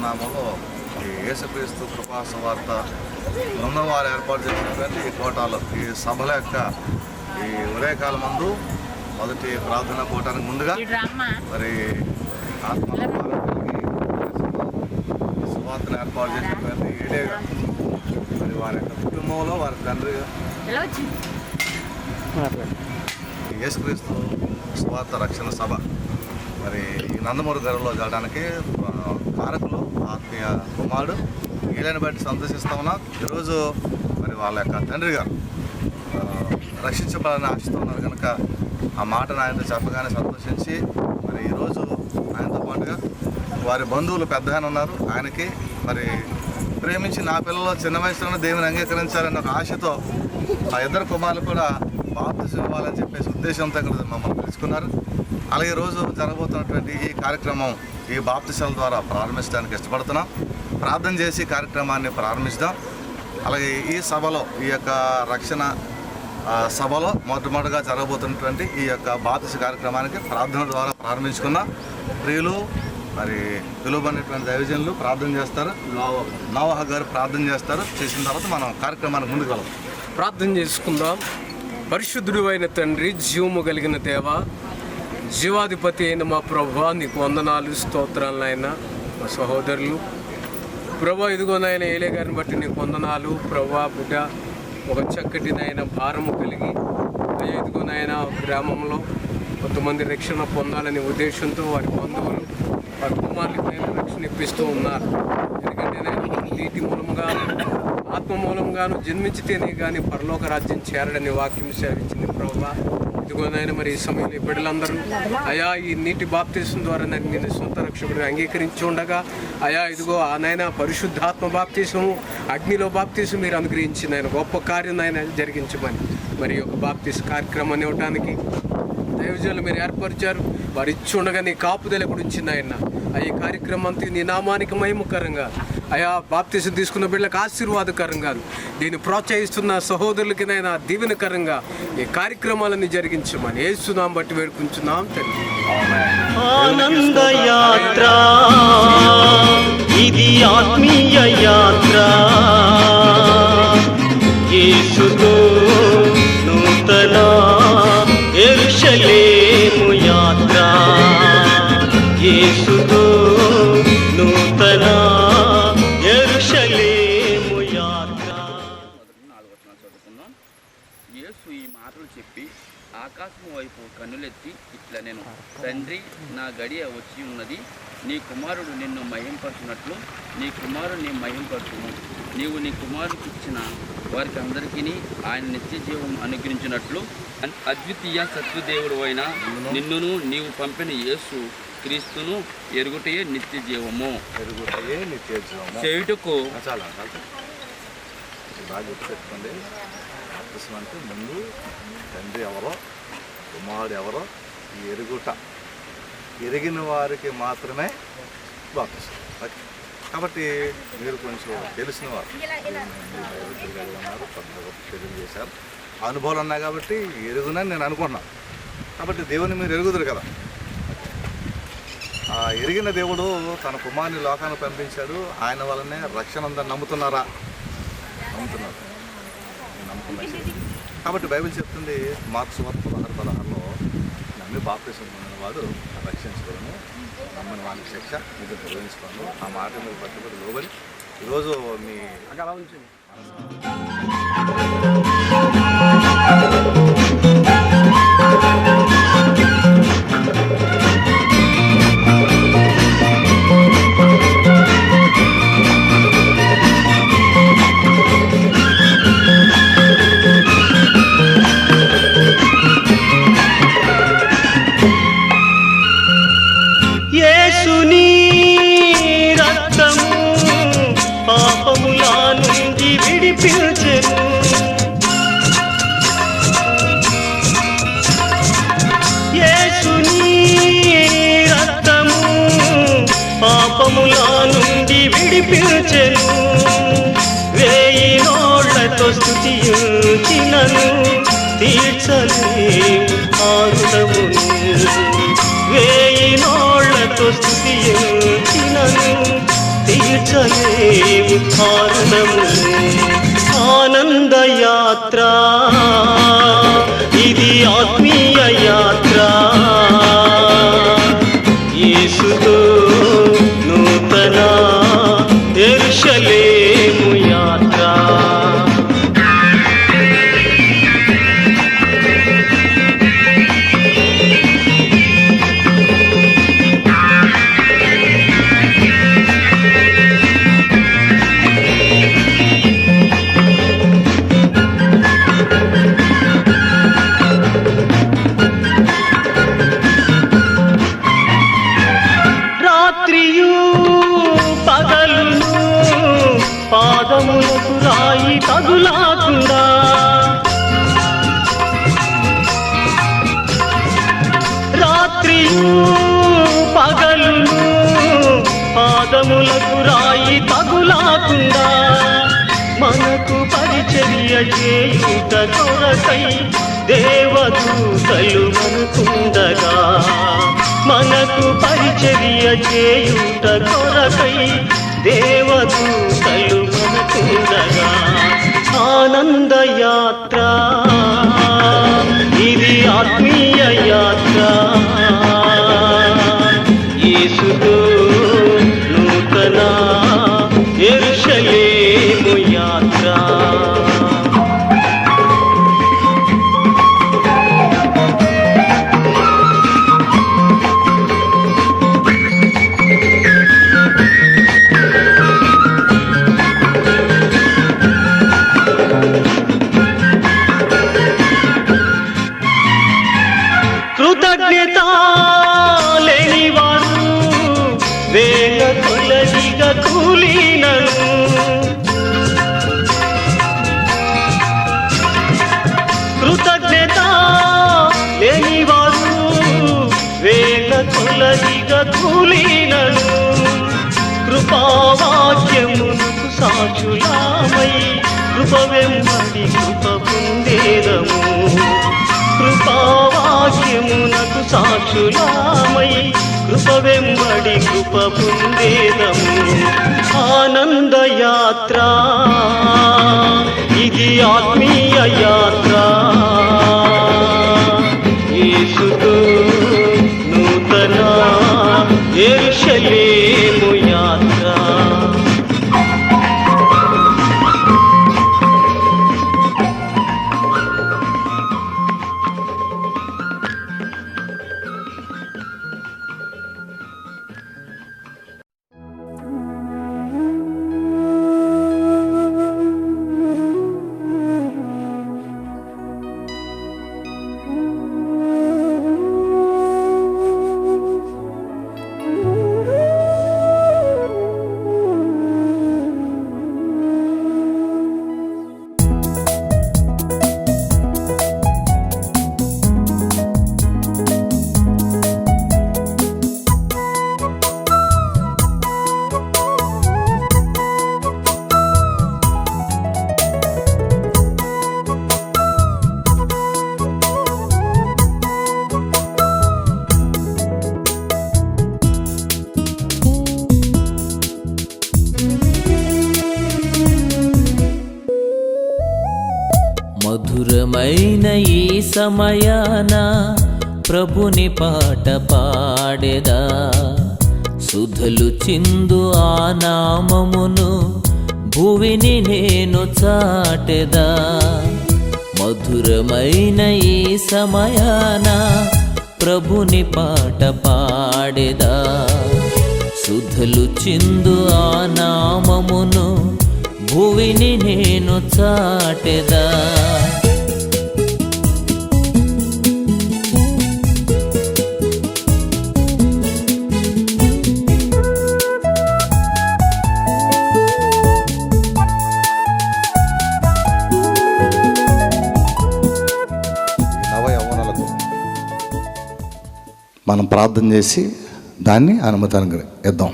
నామంలో ఈ యేసుక్రీస్తు కృపా సువార్త బృందం వారు ఏర్పాటు చేసినటువంటి ఈ కోటాలో ఈ సభల యొక్క ఈ ఉదయకాల మందు మొదటి ప్రార్థన కోటానికి ముందుగా మరి ఆత్మల సువార్తను ఏర్పాటు చేసినటువంటి ఏడేగా మరి వారి యొక్క కుటుంబంలో వారి తండ్రి యేసుక్రీస్తు సువార్త రక్షణ సభ మరి ఈ నందమూరి గారిలో జరగడానికి కారకులు ఆత్మీయ కుమారుడు వీళ్ళని బట్టి సంతోషిస్తా ఉన్నాం. ఈరోజు మరి వాళ్ళ యొక్క తండ్రి గారు రక్షించబడాలని ఆశిస్తూ ఉన్నారు కనుక ఆ మాటను ఆయనతో చెప్పగానే సంతోషించి మరి ఈరోజు ఆయనతో పాటుగా వారి బంధువులు పెద్దగానే ఉన్నారు. ఆయనకి మరి ప్రేమించి నా పిల్లలు చిన్న వయసులోనే దేవుని అంగీకరించాలన్న ఒక ఆశతో ఆ ఇద్దరు కుమారులు కూడా బాప్తిజం ఇవ్వాలని చెప్పేసి ఉద్దేశంతో ఇక్కడ మమ్మల్ని పిలుచుకున్నారు. అలాగే రోజు జరగబోతున్నటువంటి ఈ కార్యక్రమం ఈ బాప్తిజాల ద్వారా ప్రారంభించడానికి ఇష్టపడుతున్నాం. ప్రార్థన చేసి కార్యక్రమాన్ని ప్రారంభిస్తాం. అలాగే ఈ సభలో ఈ యొక్క రక్షణ సభలో మొట్టమొదటిగా జరగబోతున్నటువంటి ఈ యొక్క బాప్తిజ కార్యక్రమానికి ప్రార్థన ద్వారా ప్రారంభించుకున్నాం. ప్రియులు మరి పిలువబడినటువంటి దైవజనులు ప్రార్థన చేస్తారు. నోవాహ గారు ప్రార్థన చేస్తారు. చేసిన తర్వాత మనం కార్యక్రమానికి ముందుకు వెళ్దాం. ప్రార్థన చేసుకుందాం. పరిశుద్ధుడు అయిన తండ్రి, జీవము కలిగిన దేవ, జీవాధిపతి అయిన మా ప్రభువా, నీకు వందనాలు స్తోత్రాలు నాయన. మా సహోదరులు ప్రభా, ఇదిగోనైనా ఏలే గారిని బట్టి నీకు వందనాలు ప్రభా. బిడ్డ ఒక చక్కటి నాయన భారము కలిగి అయ్యా ఇదిగోనైనా గ్రామంలో కొంతమంది రక్షణ పొందాలనే ఉద్దేశంతో వారి బంధువులు వారి కుమారులకి రక్షణ ఇప్పిస్తూ ఉన్నారు. ఎందుకంటే నేను నీటి మూలంగాను ఆత్మ మూలంగాను జన్మించితేనే కానీ పరలోక రాజ్యం చేరడని వాక్యం సేవించింది ప్రభువా. ఇదిగోనైనా మరి ఈ సమయంలో ఈ బిడ్డలందరూ అయా ఈ నీటి బాప్తిసం ద్వారా నేను సొంత రక్షకుడు అంగీకరించి ఉండగా అయా ఇదిగో ఆనైనా పరిశుద్ధాత్మ బాప్తిసము అగ్నిలో బాప్తిసం మీరు అనుగ్రహించింది ఆయన గొప్ప కార్యం ఆయన జరిగించమని మరి ఒక బాప్తిస కార్యక్రమాన్ని ఇవ్వడానికి దైవజనులు మీరు ఏర్పరిచారు. వారు ఇచ్చి ఉండగా నీ కాపుదల కూడా ఇచ్చింది ఆయన. ఈ కార్యక్రమం అంతా నీ నామానికి మహిమకరంగా అయా బాప్తిసం తీసుకున్న బిడ్డలకు ఆశీర్వాదకరంగా దీన్ని ప్రోత్సహిస్తున్న సహోదరులకి నైనా దీవెనకరంగా ఈ కార్యక్రమాలన్నీ జరిగించమని యేసునామం బట్టి వేడుకుంటున్నాం తండ్రి. ఆనంద యాత్ర ఇది ఆత్మీయ యాత్ర, యేసుతో నూతన యెరూషలేము యాత్ర, యేసుతో నూతన యెరూషలేము యాత్ర. చదువుకుందాం. యేసు ఈ మాటలు చెప్పి ఆకాశం వైపు కన్నులెత్తి ఇట్లా నేను తండ్రి, నా గడియ వచ్చి ఉన్నది. నీ కుమారుడు నిన్ను మహింపరచున్నట్లు నీ కుమారుడిని మహింపరచును. నీవు నీ కుమారుడికి ఇచ్చిన వారికి అందరికీ ఆయన నిత్య జీవం అనుగ్రహించినట్లు అద్వితీయ సత్యదేవుడు అయిన నిన్నును నీవు పంపిన యేసు క్రీస్తును ఎరుగుటయే నిత్య జీవము. చేయుటకు చాలా బాగా గుర్తుపెట్టుకోండి. బాప్తిసం అంటే ముందు తండ్రి ఎవరో కుమారుడు ఎవరో ఈ ఎరిగిన వారికి మాత్రమే బాప్తిసం. కాబట్టి మీరు కొంచెం తెలిసిన వారు ఉన్నారు, కొంత తెలియజేశారు, అనుభవాలు ఉన్నాయి కాబట్టి ఎరుగునని నేను అనుకున్నాను. కాబట్టి దేవుని మీరు ఎరుగుదురు కదా. ఎరిగిన దేవుడు తన కుమారుని లోకాన్ని పంపించాడు. ఆయన వల్లనే రక్షణ ఉందని నమ్ముతున్నారా? నమ్ముతున్నారు. నమ్ముతున్నారు. కాబట్టి బైబిల్ చెప్తుంది మార్క్స్ 16:16లో నమ్మి బాప్తిసం పొందినవాడు రక్షించుకోను, నమ్మని వానికి శిక్ష ఇది నిర్వహించుకోను. ఆ మాట మీరు పట్టుబడి లోబడి ఈరోజు మీ అలా ఉంచండి. యేసుని రక్తము పాపముల నుండి విడిపించెను. యేసుని రక్తము పాపముల నుండి విడిపించెను. 1000 నోళ్లతో స్తుతించినను తీర్చలేము ఆ రుణమును. 1000 నోళ్లతో స్తుతించినను తీర్చలేవు కారణమును. ఆనందయాత్ర ఇది ఆత్మీయ యాత్ర, యేసుతో నూతన యెరూషలేము యాత్ర. రాత్రియు పగలును పాదములకు రాయి తగులాకుండా, రాత్రియు పగలును పాదములకు రాయి తగులాకుండా, మనకు పరిచర్య చేయుట కొరకై దేవదూతలు మనకుండగా, మనకు పరిచర్య చేయుట కొరకై దేవదూతలు మనకుండగా. ఆనందయాత్ర ఇది ఆత్మీయ యాత్ర, యేసుతో నూతన యెరూషలేము యాత్ర. కృతజ్ఞత లేనివారు వేల కొలదిగా కూలినను, కృతజ్ఞత లేనివారు వేల కొలదిగా కూలినను, కృపావాక్యమునకు సాక్షులామై కృప వెంబడి కృప పొందేదము, కృపావాక్యమునకు సాక్షులామై కృప వెంబడి కృప పొందేదము. ఆనందయాత్ర ఇది ఆత్మీయ యాత్ర, యేసుతో నూతన యెరూషలేము యాత్ర. మధురమైన ఈ సమయాన ప్రభుని పాట పాడెదా, సుధలు చిందు ఆ నామమును భువిని నేను చాటెదా. మధురమైన ఈ సమయాన ప్రభుని పాట పాడెదా, సుధలు చిందు ఆ నామమును భువిని నేను చాటెదా. మనం ప్రార్థన చేసి దాన్ని అనుమతి ఇద్దాం.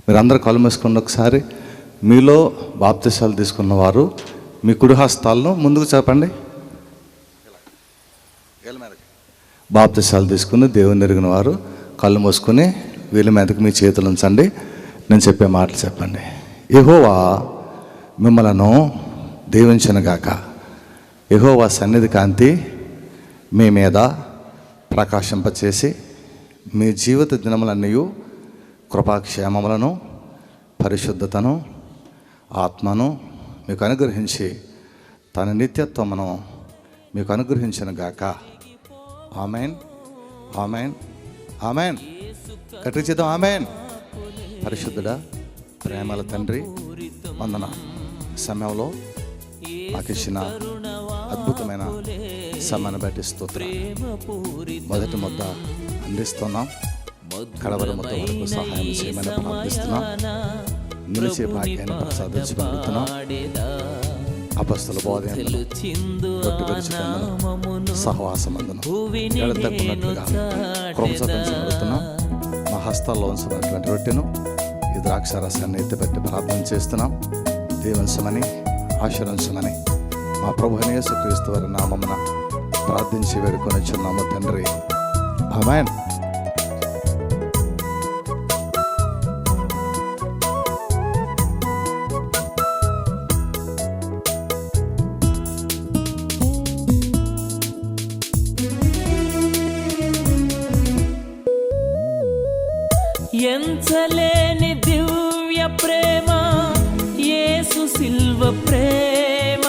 మీరందరూ కళ్ళు మూసుకున్న ఒకసారి మీలో బాప్తిసాలు తీసుకున్న వారు మీ కుడి హస్తాలను ముందుకు చెప్పండి. బాప్తిసాలు తీసుకుని దేవుని ఎరిగిన వారు కళ్ళు మూసుకుని వీళ్ళ మీదకి మీ చేతులు ఉంచండి. నేను చెప్పే మాటలు చెప్పండి. యెహోవా మిమ్మలను దీవించునుగాక. యెహోవా సన్నిధి కాంతి మీ మీద ప్రకాశింపచేసి మీ జీవిత దినములన్నీ కృపాక్షేమములను, పరిశుద్ధతను, ఆత్మను మీకు అనుగ్రహించి తన నిత్యత్వమును మీకు అనుగ్రహించునుగాక. Amen, amen, amen. గట్టిగా చేద్దాం, ఆమెన్. పరిశుద్ధుడా, ప్రేమల తండ్రి, వందన సమయంలో మాకు ఇచ్చిన అద్భుతమైన సమయాన్ని బట్టి స్తోత్రం. మొదటి ముద్ద అందిస్తున్నాం, కడవర ముద్ద వరకు సహాయం చేయమని ప్రార్థిస్తున్నాం. నిలిచే భాగ్యాన్ని ప్రసాదించబడుతున్నాం. అపస్తుల బోధనలు సహవాసమందును ఎడతెక్కున్నట్లుగా కృపసతించబడుతున్నాం. మా హస్తాల్లో ఉంచినటువంటి రొట్టెను ఈ ద్రాక్షారసాన్ని ఎత్తిపెట్టి ప్రార్థన చేస్తున్నాం. దీవించమని, ఆశీర్వదించమని మా ప్రభువైన యేసుక్రీస్తు వారి నామమున ప్రార్థించి వేడుకొనిచున్నాము తండ్రి. ఆమేన్. ఎంచలేని దివ్య ప్రేమ యేసు సిల్వ ప్రేమ,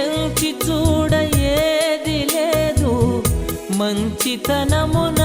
ఎంచి చూడ ఏది లేదు మంచితనమున